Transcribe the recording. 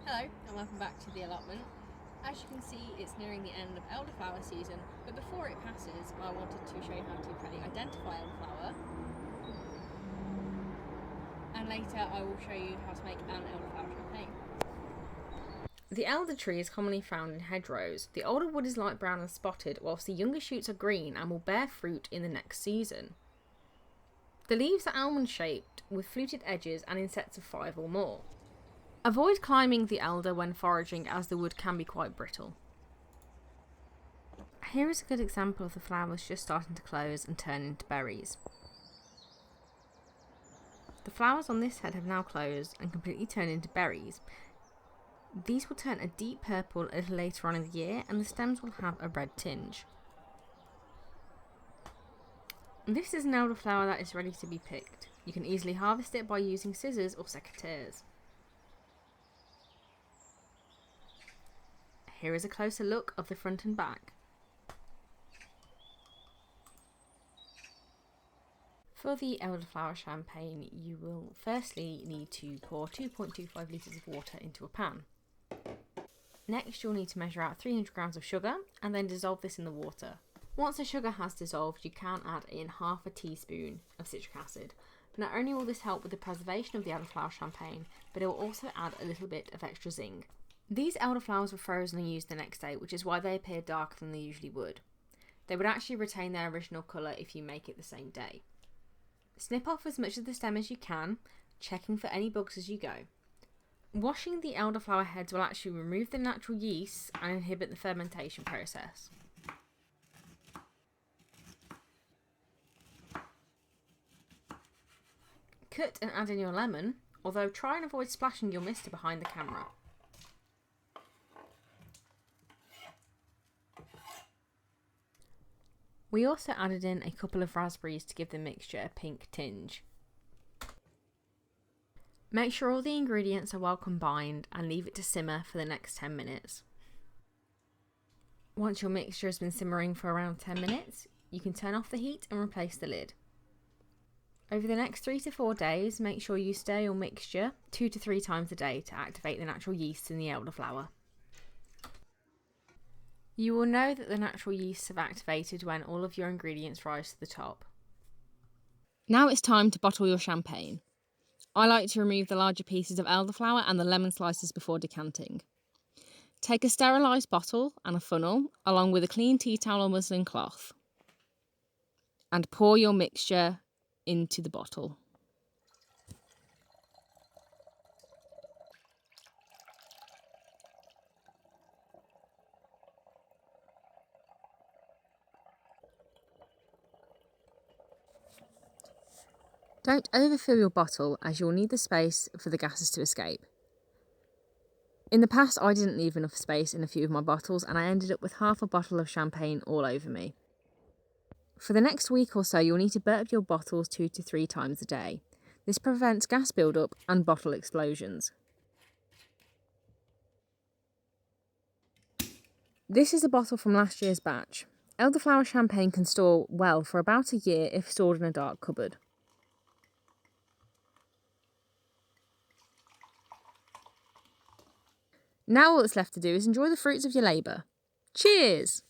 Hello and welcome back to the allotment. As you can see, it's nearing the end of elderflower season, but before it passes I wanted to show you how to correctly identify elderflower, and later I will show you how to make an elderflower champagne. The elder tree is commonly found in hedgerows. The older wood is light brown and spotted, whilst the younger shoots are green and will bear fruit in the next season. The leaves are almond shaped with fluted edges and in sets of 5 or more. Avoid climbing the elder when foraging, as the wood can be quite brittle. Here is a good example of the flowers just starting to close and turn into berries. The flowers on this head have now closed and completely turned into berries. These will turn a deep purple a little later on in the year, and the stems will have a red tinge. This is an elderflower that is ready to be picked. You can easily harvest it by using scissors or secateurs. Here is a closer look of the front and back. For the elderflower champagne, you will firstly need to pour 2.25 litres of water into a pan. Next, you'll need to measure out 300 grams of sugar and then dissolve this in the water. Once the sugar has dissolved, you can add in half a teaspoon of citric acid. Not only will this help with the preservation of the elderflower champagne, but it will also add a little bit of extra zing. These elderflowers were frozen and used the next day, which is why they appear darker than they usually would. They would actually retain their original colour if you make it the same day. Snip off as much of the stem as you can, checking for any bugs as you go. Washing the elderflower heads will actually remove the natural yeast and inhibit the fermentation process. Cut and add in your lemon, although try and avoid splashing your mister behind the camera. We also added in a couple of raspberries to give the mixture a pink tinge. Make sure all the ingredients are well combined and leave it to simmer for the next 10 minutes. Once your mixture has been simmering for around 10 minutes, you can turn off the heat and replace the lid. Over the next 3 to 4 days, make sure you stir your mixture 2 to 3 times a day to activate the natural yeast in the elderflower. You will know that the natural yeasts have activated when all of your ingredients rise to the top. Now it's time to bottle your champagne. I like to remove the larger pieces of elderflower and the lemon slices before decanting. Take a sterilised bottle and a funnel, along with a clean tea towel or muslin cloth, and pour your mixture into the bottle. Don't overfill your bottle, as you'll need the space for the gases to escape. In the past, I didn't leave enough space in a few of my bottles and I ended up with half a bottle of champagne all over me. For the next week or so, you'll need to burp your bottles 2 to 3 times a day. This prevents gas build-up and bottle explosions. This is a bottle from last year's batch. Elderflower champagne can store well for about a year if stored in a dark cupboard. Now all that's left to do is enjoy the fruits of your labour. Cheers!